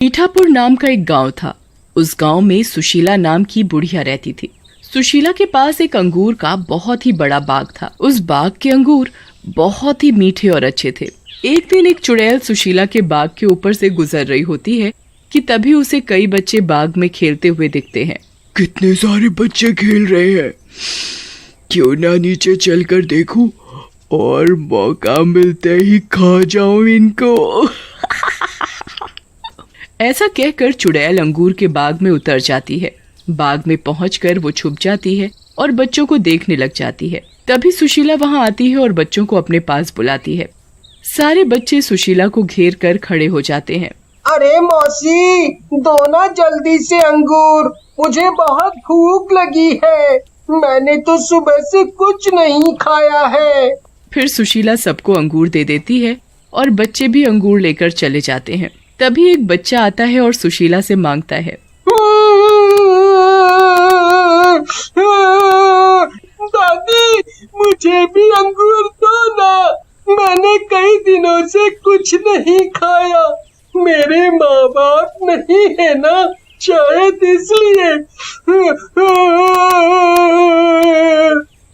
मीठापुर नाम का एक गांव था। उस गांव में सुशीला नाम की बुढ़िया रहती थी। सुशीला के पास एक अंगूर का बहुत ही बड़ा बाग था। उस बाग के अंगूर बहुत ही मीठे और अच्छे थे। एक दिन एक चुड़ैल सुशीला के बाग के ऊपर से गुजर रही होती है कि तभी उसे कई बच्चे बाग में खेलते हुए दिखते हैं। कितने सारे बच्चे खेल रहे हैं, क्यों ना नीचे चलकर देखूं और मौका मिलते ही खा जाऊं इनको। ऐसा कहकर चुड़ैल अंगूर के बाग में उतर जाती है। बाग में पहुंचकर वो छुप जाती है और बच्चों को देखने लग जाती है। तभी सुशीला वहां आती है और बच्चों को अपने पास बुलाती है। सारे बच्चे सुशीला को घेर कर खड़े हो जाते हैं। अरे मौसी, दो ना जल्दी से अंगूर, मुझे बहुत भूख लगी है। मैंने तो सुबह से कुछ नहीं खाया है। फिर सुशीला सबको अंगूर दे देती है और बच्चे भी अंगूर लेकर चले जाते हैं। तभी एक बच्चा आता है और सुशीला से मांगता है, दादी मुझे भी अंगूर दो ना, मैंने कई दिनों से कुछ नहीं खाया। मेरे माँ बाप नहीं है ना, शायद इसलिए।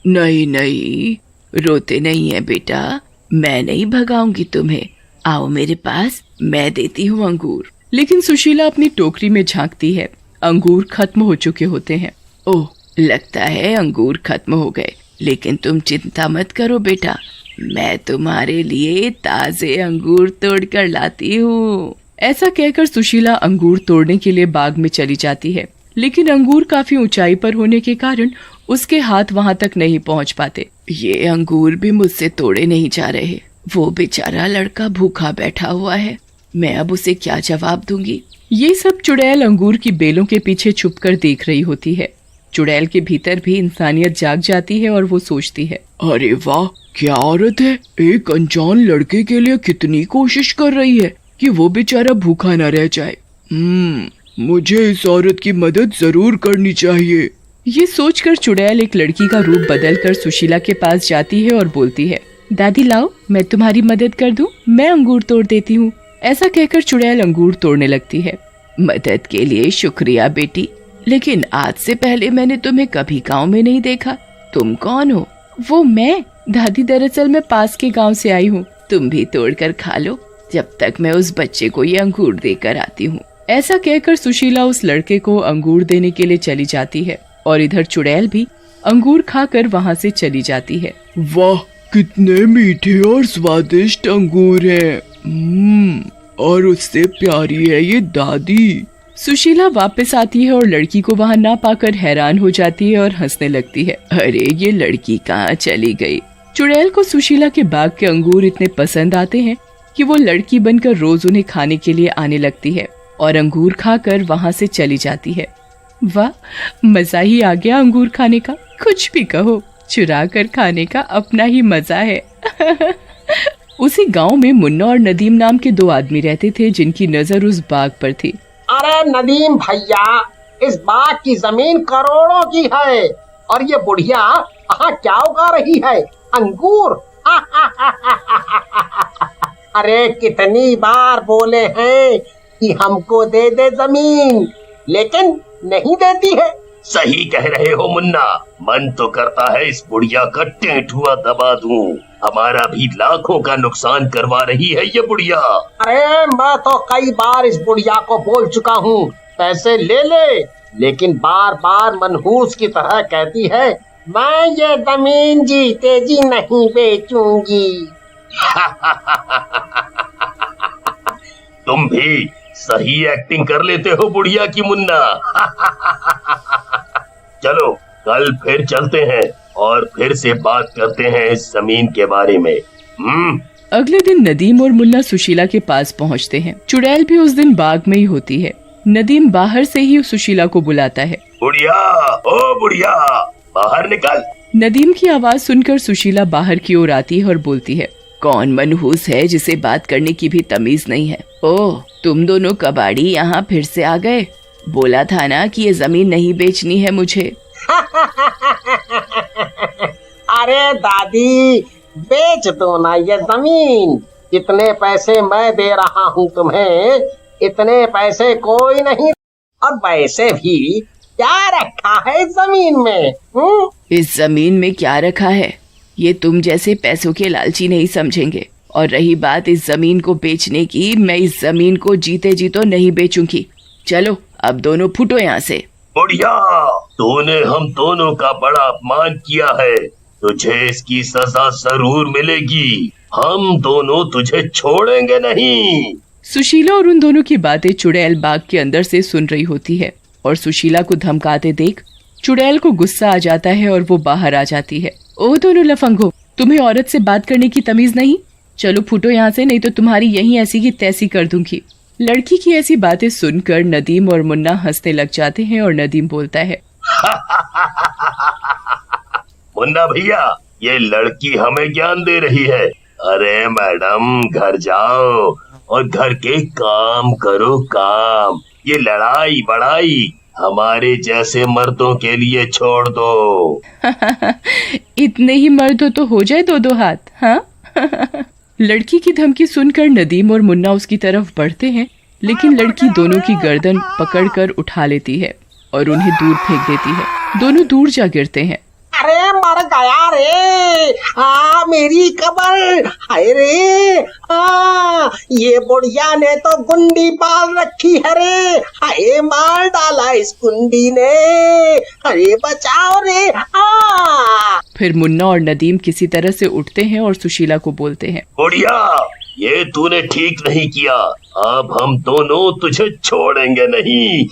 नहीं नहीं, रोते नहीं है बेटा, मैं नहीं भगाऊंगी तुम्हें। आओ मेरे पास, मैं देती हूँ अंगूर। लेकिन सुशीला अपनी टोकरी में झांकती है। अंगूर खत्म हो चुके होते हैं। ओह, लगता है अंगूर खत्म हो गए, लेकिन तुम चिंता मत करो बेटा, मैं तुम्हारे लिए ताजे अंगूर तोड़ कर लाती हूँ। ऐसा कहकर सुशीला अंगूर तोड़ने के लिए बाग में चली जाती है। लेकिन अंगूर काफी ऊंचाई पर होने के कारण उसके हाथ वहां तक नहीं पहुंच पाते। ये अंगूर भी मुझसे तोड़े नहीं जा रहे। वो बेचारा लड़का भूखा बैठा हुआ है, मैं अब उसे क्या जवाब दूंगी। ये सब चुड़ैल अंगूर की बेलों के पीछे छुपकर देख रही होती है। चुड़ैल के भीतर भी इंसानियत जाग जाती है और वो सोचती है, अरे वाह, क्या औरत है, एक अनजान लड़के के लिए कितनी कोशिश कर रही है कि वो बेचारा भूखा न रह जाए। मुझे इस औरत की मदद जरूर करनी चाहिए। ये सोचकर चुड़ैल एक लड़की का रूप बदलकर सुशीला के पास जाती है और बोलती है, दादी लाओ, मैं तुम्हारी मदद कर दूं, मैं अंगूर तोड़ देती हूँ। ऐसा कहकर चुड़ैल अंगूर तोड़ने लगती है। मदद के लिए शुक्रिया बेटी, लेकिन आज से पहले मैंने तुम्हें कभी गांव में नहीं देखा। तुम कौन हो? वो मैं, दादी, दरअसल मैं पास के गांव से आई हूँ। तुम भी तोड़ कर खा लो, जब तक मैं उस बच्चे को ये अंगूर देकर आती हूँ। ऐसा कहकर सुशीला उस लड़के को अंगूर देने के लिए चली जाती है और इधर चुड़ैल भी अंगूर खाकर वहाँ से चली जाती है। वाह, कितने मीठे और स्वादिष्ट अंगूर हैं। और उससे प्यारी है ये दादी। सुशीला वापस आती है और लड़की को वहाँ ना पाकर हैरान हो जाती है और हंसने लगती है। अरे ये लड़की कहाँ चली गई? चुड़ैल को सुशीला के बाग के अंगूर इतने पसंद आते हैं कि वो लड़की बनकर रोज उन्हें खाने के लिए आने लगती है और अंगूर खाकर वहाँ से चली जाती है। वाह, मजा ही आ गया अंगूर खाने का। कुछ भी कहो, चुरा कर खाने का अपना ही मजा है। उसी गांव में मुन्ना और नदीम नाम के दो आदमी रहते थे जिनकी नजर उस बाग पर थी। अरे नदीम भैया, इस बाग की जमीन करोड़ों की है और ये बुढ़िया यहाँ क्या उगा रही है? अंगूर। अरे कितनी बार बोले हैं कि हमको दे दे जमीन, लेकिन नहीं देती है। सही कह रहे हो मुन्ना, मन तो करता है इस बुढ़िया का टेंटुआ दबा दूं। हमारा भी लाखों का नुकसान करवा रही है ये बुढ़िया। अरे मैं तो कई बार इस बुढ़िया को बोल चुका हूँ पैसे ले ले, लेकिन बार बार मनहूस की तरह कहती है, मैं ये जमीन जीते जी नहीं बेचूंगी। तुम भी सही एक्टिंग कर लेते हो बुढ़िया की मुन्ना। चलो कल फिर चलते हैं और फिर से बात करते हैं इस जमीन के बारे में। अगले दिन नदीम और मुन्ना सुशीला के पास पहुंचते हैं। चुड़ैल भी उस दिन बाग में ही होती है। नदीम बाहर से ही सुशीला को बुलाता है, बुढ़िया, ओ बुढ़िया, बाहर निकल। नदीम की आवाज सुनकर सुशीला बाहर की ओर आती है और बोलती है, कौन मनहूस है जिसे बात करने की भी तमीज नहीं है? ओह, तुम दोनों कबाड़ी यहाँ फिर से आ गए। बोला था ना कि ये जमीन नहीं बेचनी है मुझे। अरे दादी, बेच दो ना ये जमीन। इतने पैसे मैं दे रहा हूँ तुम्हें, इतने पैसे कोई नहीं। और वैसे भी क्या रखा है इस जमीन में? इस जमीन में क्या रखा है ये तुम जैसे पैसों के लालची नहीं समझेंगे। और रही बात इस जमीन को बेचने की, मैं इस जमीन को जीते जी तो नहीं बेचूंगी। चलो अब दोनों फुटो यहाँ से। बुढ़िया, तूने हम दोनों का बड़ा अपमान किया है, तुझे इसकी सजा जरूर मिलेगी। हम दोनों तुझे छोड़ेंगे नहीं। सुशीला और उन दोनों की बातें चुड़ैल बाग के अंदर से सुन रही होती है और सुशीला को धमकाते देख चुड़ैल को गुस्सा आ जाता है और वो बाहर आ जाती है। ओ दोनों लफंगो, तुम्हें औरत से बात करने की तमीज नहीं? चलो फुटो यहाँ से, नहीं तो तुम्हारी यहीं ऐसी की तैसी कर दूंगी। लड़की की ऐसी बातें सुनकर नदीम और मुन्ना हंसने लग जाते हैं और नदीम बोलता है मुन्ना भैया, ये लड़की हमें ज्ञान दे रही है। अरे मैडम, घर जाओ और घर के काम करो काम। ये लड़ाई बड़ाई हमारे जैसे मर्दों के लिए छोड़ दो। इतने ही मर्द हो तो हो जाए दो दो हाथ। हाँ लड़की की धमकी सुनकर नदीम और मुन्ना उसकी तरफ बढ़ते हैं, लेकिन लड़की दोनों की गर्दन पकड़कर उठा लेती है और उन्हें दूर फेंक देती है। दोनों दूर जा गिरते हैं। अरे मर गया रे, मेरी कमर, हाय रे, ये बुढ़िया ने तो गुंडी पाल रखी है रे, हाय मार डाला इस गुंडी ने, अरे बचाओ रे। फिर मुन्ना और नदीम किसी तरह से उठते हैं और सुशीला को बोलते हैं, बुढ़िया, ये तूने ठीक नहीं किया। अब हम दोनों तुझे छोड़ेंगे नहीं।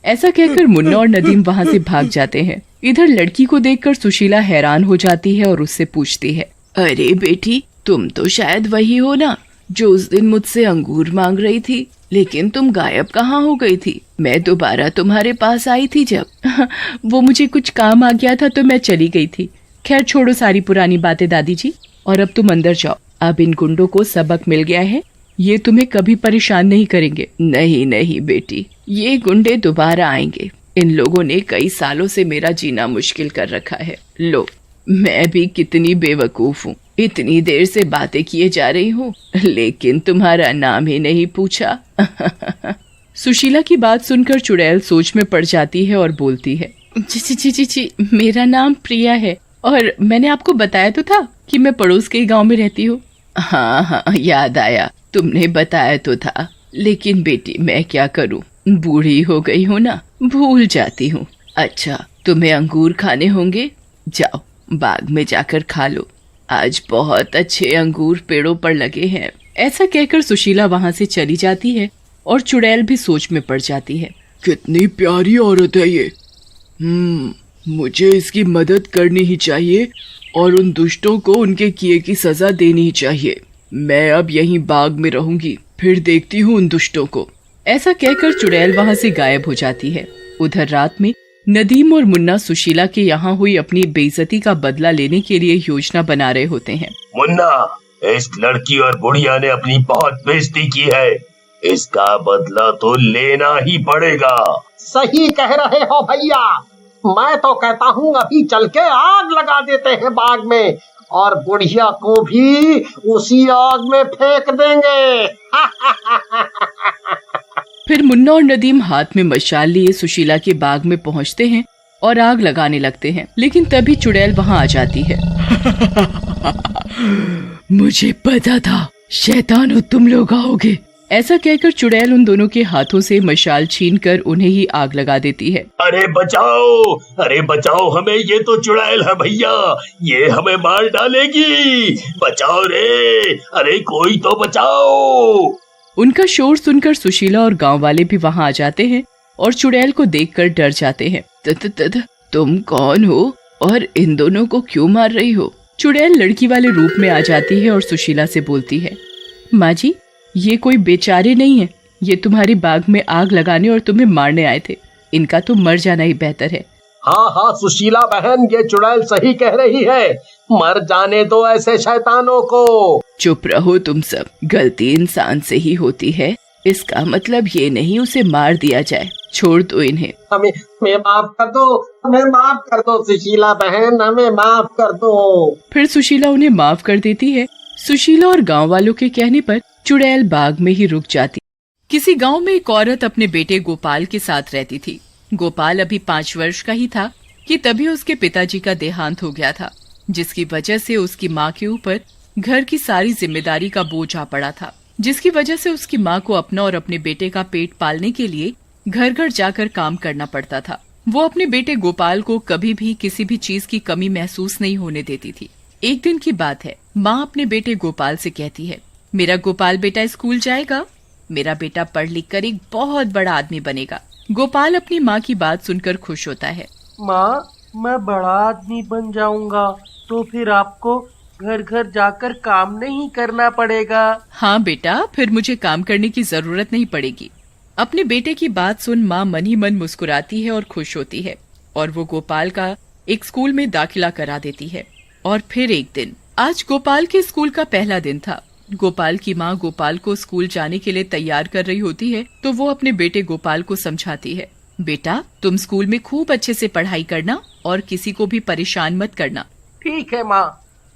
ऐसा कहकर मुन्ना और नदीम वहाँ से भाग जाते हैं। इधर लड़की को देखकर सुशीला हैरान हो जाती है और उससे पूछती है, अरे बेटी, तुम तो शायद वही हो ना जो उस दिन मुझसे अंगूर मांग रही थी, लेकिन तुम गायब कहाँ हो गई थी? मैं दोबारा तुम्हारे पास आई थी जब वो मुझे कुछ काम आ गया था तो मैं चली गई थी। खैर छोड़ो सारी पुरानी बातें दादी जी, और अब तुम अंदर जाओ। अब इन गुंडों को सबक मिल गया है, ये तुम्हें कभी परेशान नहीं करेंगे। नहीं नहीं बेटी, ये गुंडे दोबारा आएंगे। इन लोगों ने कई सालों से मेरा जीना मुश्किल कर रखा है। लो, मैं भी कितनी बेवकूफ हूँ, इतनी देर से बातें किए जा रही हूँ, लेकिन तुम्हारा नाम ही नहीं पूछा। सुशीला की बात सुनकर चुड़ैल सोच में पड़ जाती है और बोलती है, जी, मेरा नाम प्रिया है और मैंने आपको बताया तो था कि मैं पड़ोस के गांव में रहती हूँ। हाँ, याद आया, तुमने बताया तो था, लेकिन बेटी मैं क्या करूँ, बूढ़ी हो गई हूँ ना, भूल जाती हूँ। अच्छा, तुम्हें अंगूर खाने होंगे, जाओ बाग में जाकर खा लो, आज बहुत अच्छे अंगूर पेड़ों पर लगे हैं। ऐसा कहकर सुशीला वहाँ से चली जाती है और चुड़ैल भी सोच में पड़ जाती है। कितनी प्यारी औरत है ये। मुझे इसकी मदद करनी ही चाहिए और उन दुष्टों को उनके किए की सजा देनी ही चाहिए। मैं अब यहीं बाग में रहूंगी, फिर देखती हूँ उन दुष्टों को। ऐसा कहकर चुड़ैल वहाँ से गायब हो जाती है। उधर रात में नदीम और मुन्ना सुशीला के यहाँ हुई अपनी बेइज्जती का बदला लेने के लिए योजना बना रहे होते हैं। मुन्ना, इस लड़की और बुढ़िया ने अपनी बहुत बेइज्जती की है, इसका बदला तो लेना ही पड़ेगा। सही कह रहे हो भैया, मैं तो कहता हूँ अभी चल के आग लगा देते हैं बाग में और बुढ़िया को भी उसी आग में फेंक देंगे। फिर मुन्ना और नदीम हाथ में मशाल लिए सुशीला के बाग में पहुँचते हैं और आग लगाने लगते हैं, लेकिन तभी चुड़ैल वहाँ आ जाती है। मुझे पता था शैतानो तुम लोग आओगे। ऐसा कहकर चुड़ैल उन दोनों के हाथों से मशाल छीनकर उन्हें ही आग लगा देती है। अरे बचाओ हमें, ये तो चुड़ैल है भैया, ये हमें मार डालेगी, बचाओ रे, अरे कोई तो बचाओ। उनका शोर सुनकर सुशीला और गांव वाले भी वहां आ जाते हैं और चुड़ैल को देखकर डर जाते हैं। तुम कौन हो और इन दोनों को क्यों मार रही हो? चुड़ैल लड़की वाले रूप में आ जाती है और सुशीला से बोलती है, माँ जी, ये कोई बेचारे नहीं है, ये तुम्हारी बाग में आग लगाने और तुम्हें मारने आए थे, इनका तो मर जाना ही बेहतर है। हाँ सुशीला बहन, ये चुड़ैल सही कह रही है, मर जाने दो ऐसे शैतानों को। चुप रहो तुम सब, गलती इंसान से ही होती है, इसका मतलब ये नहीं उसे मार दिया जाए, छोड़ दो इन्हें। हमें माफ कर दो, हमें माफ कर दो सुशीला बहन, हमें माफ कर दो। फिर सुशीला उन्हें माफ कर देती है। सुशीला और गांव वालों के कहने पर चुड़ैल बाग में ही रुक जाती। किसी गांव में एक औरत अपने बेटे गोपाल के साथ रहती थी। गोपाल अभी 5 वर्ष का ही था कि तभी उसके पिताजी का देहांत हो गया था, जिसकी वजह से उसकी माँ के ऊपर घर की सारी जिम्मेदारी का बोझ आ पड़ा था, जिसकी वजह से उसकी माँ को अपना और अपने बेटे का पेट पालने के लिए घर घर जाकर काम करना पड़ता था। वो अपने बेटे गोपाल को कभी भी किसी भी चीज की कमी महसूस नहीं होने देती थी। एक दिन की बात है, माँ अपने बेटे गोपाल से कहती है, मेरा गोपाल बेटा स्कूल जाएगा, मेरा बेटा पढ़ लिख कर एक बहुत बड़ा आदमी बनेगा। गोपाल अपनी माँ की बात सुनकर खुश होता है। माँ, मैं बड़ा आदमी बन जाऊंगा तो फिर आपको घर घर जाकर काम नहीं करना पड़ेगा। हाँ बेटा, फिर मुझे काम करने की जरूरत नहीं पड़ेगी। अपने बेटे की बात सुन माँ मन ही मन मुस्कुराती है और खुश होती है और वो गोपाल का एक स्कूल में दाखिला करा देती है। और फिर एक दिन, आज गोपाल के स्कूल का पहला दिन था। गोपाल की माँ गोपाल को स्कूल जाने के लिए तैयार कर रही होती है तो वो अपने बेटे गोपाल को समझाती है, बेटा तुम स्कूल में खूब अच्छे से पढ़ाई करना और किसी को भी परेशान मत करना। ठीक है माँ,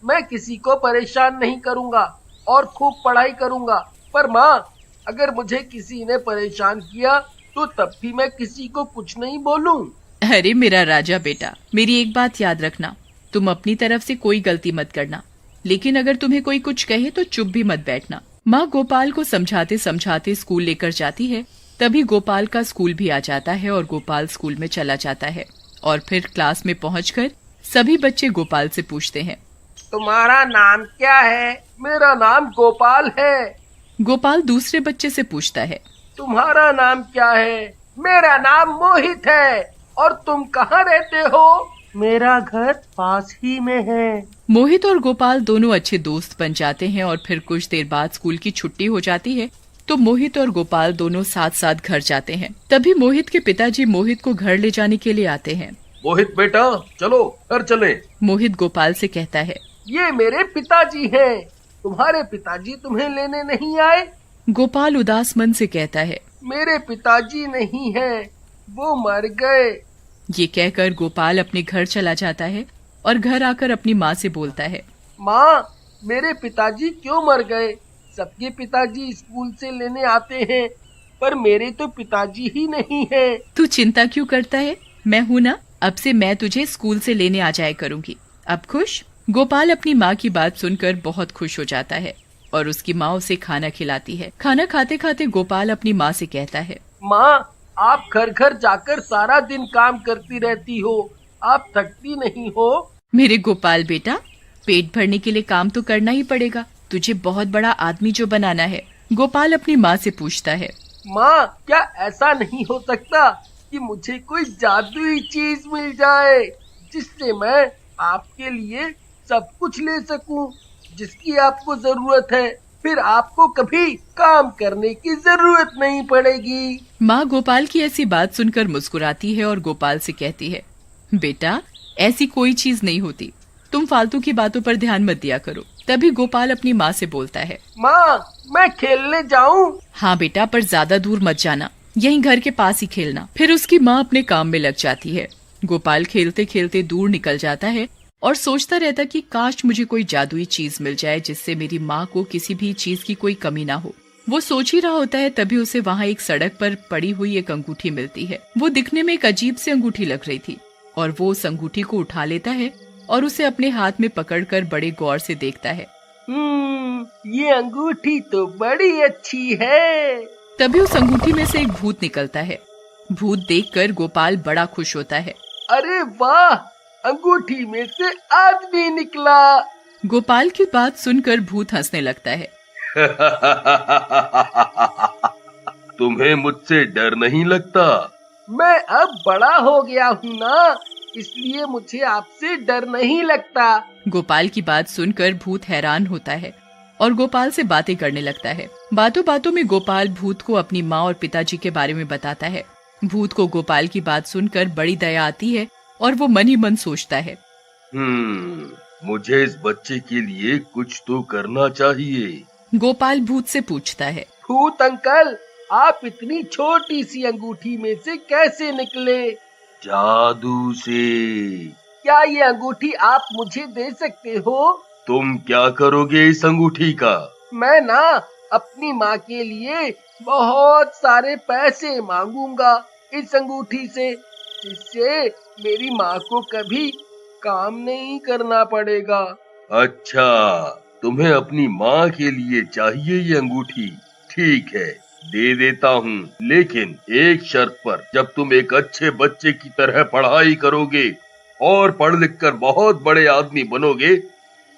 मैं किसी को परेशान नहीं करूँगा और खूब पढ़ाई करूँगा। पर माँ, अगर मुझे किसी ने परेशान किया तो तब भी मैं किसी को कुछ नहीं बोलूँ। अरे मेरा राजा बेटा, मेरी एक बात याद रखना, तुम अपनी तरफ से कोई गलती मत करना, लेकिन अगर तुम्हें कोई कुछ कहे तो चुप भी मत बैठना। माँ गोपाल को समझाते समझाते स्कूल लेकर जाती है। तभी गोपाल का स्कूल भी आ जाता है और गोपाल स्कूल में चला जाता है। और फिर क्लास में पहुंचकर सभी बच्चे गोपाल से पूछते हैं, तुम्हारा नाम क्या है? मेरा नाम गोपाल है। गोपाल दूसरे बच्चे से पूछता है, तुम्हारा नाम क्या है? मेरा नाम मोहित है। और तुम कहाँ रहते हो? मेरा घर पास ही में है। मोहित और गोपाल दोनों अच्छे दोस्त बन जाते हैं और फिर कुछ देर बाद स्कूल की छुट्टी हो जाती है तो मोहित और गोपाल दोनों साथ साथ घर जाते हैं। तभी मोहित के पिताजी मोहित को घर ले जाने के लिए आते हैं। मोहित बेटा, चलो घर चले। मोहित गोपाल से कहता है, ये मेरे पिताजी हैं। तुम्हारे पिताजी तुम्हें लेने नहीं आए? गोपाल उदास मन से कहता है, मेरे पिताजी नहीं हैं, वो मर गए। ये कहकर गोपाल अपने घर चला जाता है और घर आकर अपनी माँ से बोलता है, माँ, मेरे पिताजी क्यों मर गए? सबके पिताजी स्कूल से लेने आते हैं, पर मेरे तो पिताजी ही नहीं हैं। तू चिंता क्यों करता है, मैं हूँ ना, अब से मैं तुझे स्कूल से लेने आ जाया करूँगी। अब खुश? गोपाल अपनी माँ की बात सुनकर बहुत खुश हो जाता है और उसकी माँ उसे खाना खिलाती है। खाना खाते खाते गोपाल अपनी माँ से कहता है, माँ, आप घर घर जाकर सारा दिन काम करती रहती हो, आप थकती नहीं हो? मेरे गोपाल बेटा, पेट भरने के लिए काम तो करना ही पड़ेगा, तुझे बहुत बड़ा आदमी जो बनाना है। गोपाल अपनी माँ से पूछता है, माँ, क्या ऐसा नहीं हो सकता कि मुझे कोई जादुई चीज मिल जाए जिससे मैं आपके लिए सब कुछ ले सकूं जिसकी आपको जरूरत है? फिर आपको कभी काम करने की जरूरत नहीं पड़ेगी। माँ गोपाल की ऐसी बात सुनकर मुस्कुराती है और गोपाल से कहती है, बेटा ऐसी कोई चीज नहीं होती, तुम फालतू की बातों पर ध्यान मत दिया करो। तभी गोपाल अपनी माँ से बोलता है, माँ, मैं खेलने जाऊँ? हाँ बेटा, पर ज्यादा दूर मत जाना, यहीं घर के पास ही खेलना। फिर उसकी माँ अपने काम में लग जाती है। गोपाल खेलते खेलते दूर निकल जाता है और सोचता रहता कि काश मुझे कोई जादुई चीज मिल जाए जिससे मेरी माँ को किसी भी चीज की कोई कमी ना हो। वो सोच ही रहा होता है तभी उसे वहाँ एक सड़क पर पड़ी हुई एक अंगूठी मिलती है। वो दिखने में एक अजीब सी अंगूठी लग रही थी और वो उस अंगूठी को उठा लेता है और उसे अपने हाथ में पकड़कर बड़े गौर से देखता है। ये अंगूठी तो बड़ी अच्छी है। तभी उस अंगूठी में से एक भूत निकलता है। भूत देखकर गोपाल बड़ा खुश होता है। अरे वाह, अंगूठी में से आदमी निकला। गोपाल की बात सुनकर भूत हंसने लगता है। तुम्हें मुझसे डर नहीं लगता? मैं अब बड़ा हो गया हूँ ना, इसलिए मुझे आपसे डर नहीं लगता। गोपाल की बात सुनकर भूत हैरान होता है और गोपाल से बातें करने लगता है। बातों बातों में गोपाल भूत को अपनी माँ और पिताजी के बारे में बताता है। भूत को गोपाल की बात सुनकर बड़ी दया आती है और वो मन ही मन सोचता है, मुझे इस बच्चे के लिए कुछ तो करना चाहिए। गोपाल भूत से पूछता है, भूत अंकल, आप इतनी छोटी सी अंगूठी में से कैसे निकले? जादू से। क्या ये अंगूठी आप मुझे दे सकते हो? तुम क्या करोगे इस अंगूठी का? मैं ना अपनी माँ के लिए बहुत सारे पैसे मांगूंगा इस अंगूठी से, जिससे मेरी माँ को कभी काम नहीं करना पड़ेगा। अच्छा, तुम्हें अपनी माँ के लिए चाहिए ये अंगूठी? ठीक है, दे देता हूँ, लेकिन एक शर्त पर। जब तुम एक अच्छे बच्चे की तरह पढ़ाई करोगे और पढ़ लिख कर बहुत बड़े आदमी बनोगे,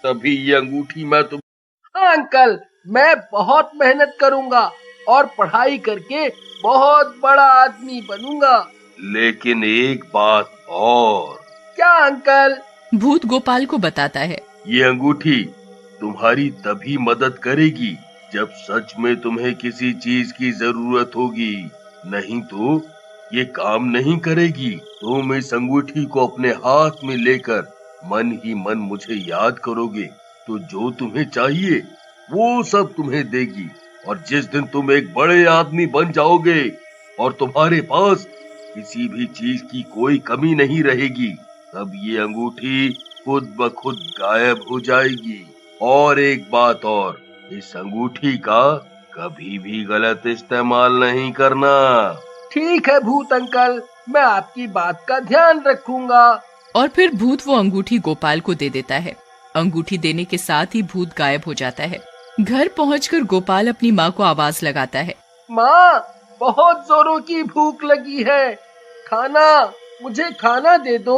तभी ये अंगूठी मैं तुम। हाँ अंकल, मैं बहुत मेहनत करूँगा और पढ़ाई करके बहुत बड़ा आदमी बनूंगा। लेकिन एक बात और। क्या अंकल? भूत गोपाल को बताता है, ये अंगूठी तुम्हारी तभी मदद करेगी जब सच में तुम्हें किसी चीज की जरूरत होगी, नहीं तो ये काम नहीं करेगी। तुम इस अंगूठी को अपने हाथ में लेकर मन ही मन मुझे याद करोगे, तो जो तुम्हें चाहिए वो सब तुम्हें देगी। और जिस दिन तुम एक बड़े आदमी बन जाओगे और तुम्हारे पास किसी भी चीज की कोई कमी नहीं रहेगी, तब ये अंगूठी खुद ब खुद गायब हो जाएगी। और एक बात और, इस अंगूठी का कभी भी गलत इस्तेमाल नहीं करना। ठीक है भूत अंकल, मैं आपकी बात का ध्यान रखूंगा। और फिर भूत वो अंगूठी गोपाल को दे देता है। अंगूठी देने के साथ ही भूत गायब हो जाता है। घर पहुंचकर गोपाल अपनी माँ को आवाज लगाता है, माँ, बहुत जोरों की भूख लगी है, मुझे खाना दे दो।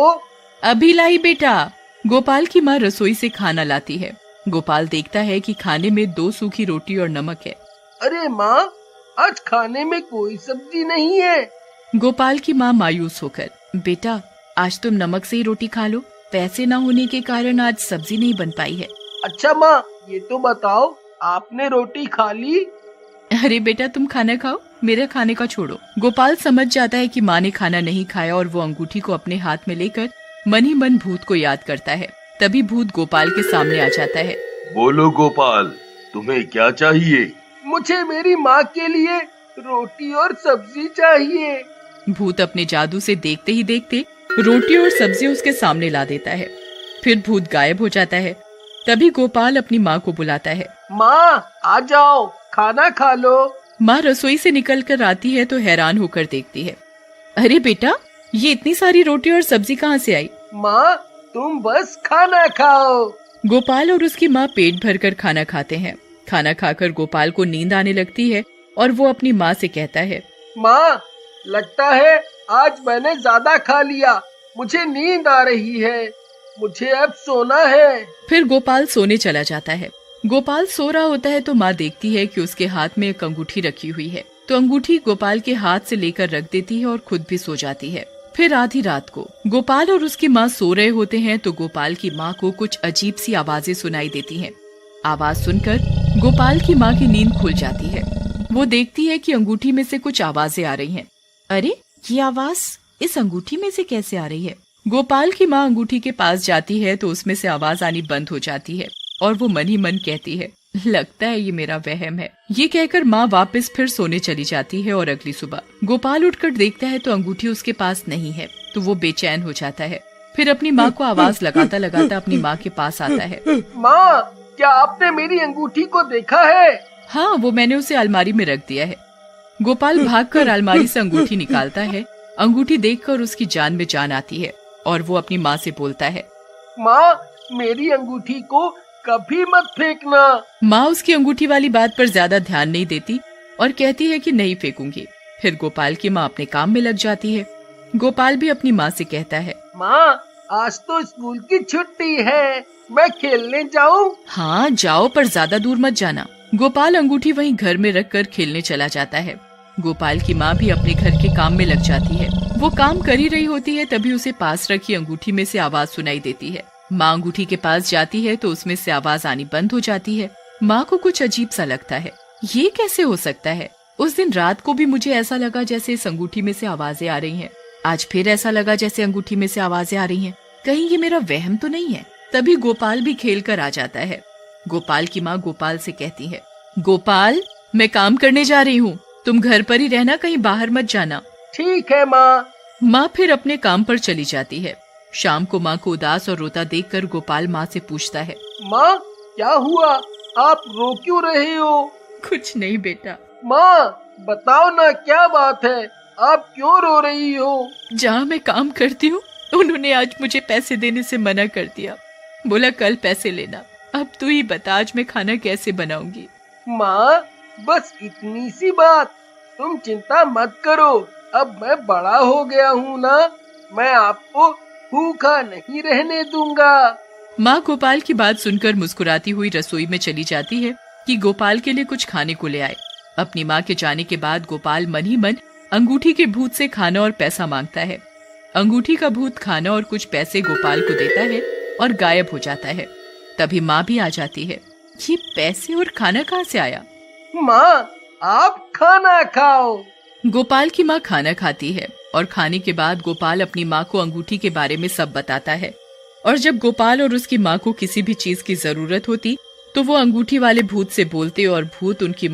अभी लाई बेटा। गोपाल की माँ रसोई से खाना लाती है। गोपाल देखता है कि खाने में 2 सूखी रोटी और नमक है। अरे माँ, आज खाने में कोई सब्जी नहीं है। गोपाल की माँ मायूस होकर, बेटा आज तुम नमक से ही रोटी खा लो, पैसे न होने के कारण आज सब्जी नहीं बन पाई है। अच्छा माँ, ये तो बताओ, आपने रोटी खा ली? अरे बेटा तुम खाना खाओ, मेरे खाने का छोड़ो। गोपाल समझ जाता है कि माँ ने खाना नहीं खाया और वो अंगूठी को अपने हाथ में लेकर मन ही मन भूत को याद करता है। तभी भूत गोपाल के सामने आ जाता है। बोलो गोपाल, तुम्हें क्या चाहिए? मुझे मेरी माँ के लिए रोटी और सब्जी चाहिए। भूत अपने जादू से देखते ही देखते रोटी और सब्जी उसके सामने ला देता है। फिर भूत गायब हो जाता है। तभी गोपाल अपनी माँ को बुलाता है, माँ आ जाओ, खाना खा लो। माँ रसोई से निकल कर आती है तो हैरान होकर देखती है, अरे बेटा ये इतनी सारी रोटी और सब्जी कहाँ से आई? माँ, तुम बस खाना खाओ। गोपाल और उसकी माँ पेट भरकर खाना खाते हैं। खाना खाकर गोपाल को नींद आने लगती है और वो अपनी माँ से कहता है, माँ, लगता है आज मैंने ज्यादा खा लिया, मुझे नींद आ रही है, मुझे अब सोना है। फिर गोपाल सोने चला जाता है। गोपाल सो रहा होता है तो माँ देखती है कि उसके हाथ में एक अंगूठी रखी हुई है, तो अंगूठी गोपाल के हाथ से लेकर रख देती है और खुद भी सो जाती है। फिर आधी रात को गोपाल और उसकी माँ सो रहे होते हैं तो गोपाल की माँ को कुछ अजीब सी आवाजें सुनाई देती हैं। आवाज सुनकर गोपाल की माँ की नींद खुल जाती है। वो देखती है कि अंगूठी में से कुछ आवाजें आ रही हैं। अरे ये आवाज इस अंगूठी में से कैसे आ रही है? गोपाल की माँ अंगूठी के पास जाती है तो उसमें से आवाज आनी बंद हो जाती है और वो मन ही मन कहती है, लगता है ये मेरा वहम है। ये कहकर माँ वापस फिर सोने चली जाती है और अगली सुबह गोपाल उठकर देखता है तो अंगूठी उसके पास नहीं है, तो वो बेचैन हो जाता है। फिर अपनी माँ को आवाज लगाता लगाता अपनी माँ के पास आता है। माँ, क्या आपने मेरी अंगूठी को देखा है? हाँ, वो मैंने उसे अलमारी में रख दिया है। गोपाल भागकर अलमारी से अंगूठी निकालता है। अंगूठी देखकर उसकी जान में जान आती है और वो अपनी माँ से बोलता है, माँ, मेरी अंगूठी को कभी मत फेंकना। माँ उसकी अंगूठी वाली बात पर ज्यादा ध्यान नहीं देती और कहती है कि नहीं फेंकूंगी। फिर गोपाल की माँ अपने काम में लग जाती है। गोपाल भी अपनी माँ से कहता है, माँ, आज तो स्कूल की छुट्टी है, मैं खेलने जाऊँ? हाँ जाओ, पर ज्यादा दूर मत जाना। गोपाल अंगूठी वहीं घर में रखकर खेलने चला जाता है। गोपाल की माँ भी अपने घर के काम में लग जाती है। वो काम कर ही रही होती है तभी उसे पास रखी अंगूठी में से आवाज सुनाई देती है। माँ अंगूठी के पास जाती है तो उसमें से आवाज आनी बंद हो जाती है। माँ को कुछ अजीब सा लगता है, ये कैसे हो सकता है? उस दिन रात को भी मुझे ऐसा लगा जैसे इस अंगूठी में से आवाजें आ रही हैं। आज फिर ऐसा लगा जैसे अंगूठी में से आवाजें आ रही हैं। कहीं ये मेरा वहम तो नहीं है? तभी गोपाल भी खेल कर आ जाता है। गोपाल की माँ गोपाल से कहती है, गोपाल मैं काम करने जा रही हूँ, तुम घर पर ही रहना, कहीं बाहर मत जाना। ठीक है माँ। माँ फिर अपने काम पर चली जाती है। शाम को माँ को उदास और रोता देखकर गोपाल माँ से पूछता है, माँ, क्या हुआ? आप रो क्यों रहे हो? कुछ नहीं बेटा। माँ बताओ ना क्या बात है, आप क्यों रो रही हो? जहाँ मैं काम करती हूँ उन्होंने आज मुझे पैसे देने से मना कर दिया। बोला कल पैसे लेना। अब तू ही बता आज मैं खाना कैसे बनाऊंगी। माँ बस इतनी सी बात, तुम चिंता मत करो, अब मैं बड़ा हो गया हूँ ना, मैं आपको भूखा नहीं रहने दूंगा। माँ गोपाल की बात सुनकर मुस्कुराती हुई रसोई में चली जाती है कि गोपाल के लिए कुछ खाने को ले आए। अपनी माँ के जाने के बाद गोपाल मन ही मन अंगूठी के भूत से खाना और पैसा मांगता है। अंगूठी का भूत खाना और कुछ पैसे गोपाल को देता है और गायब हो जाता है। तभी माँ भी आ जाती है। ये पैसे और खाना कहाँ से आया? माँ आप खाना खाओ। गोपाल की माँ खाना खाती है और खाने के बाद गोपाल अपनी माँ को अंगूठी के बारे में सब बताता है। और जब गोपाल और उसकी माँ को किसी भी चीज की जरूरत होती तो वो अंगूठी वाले भूत से बोलते और भूत उनकी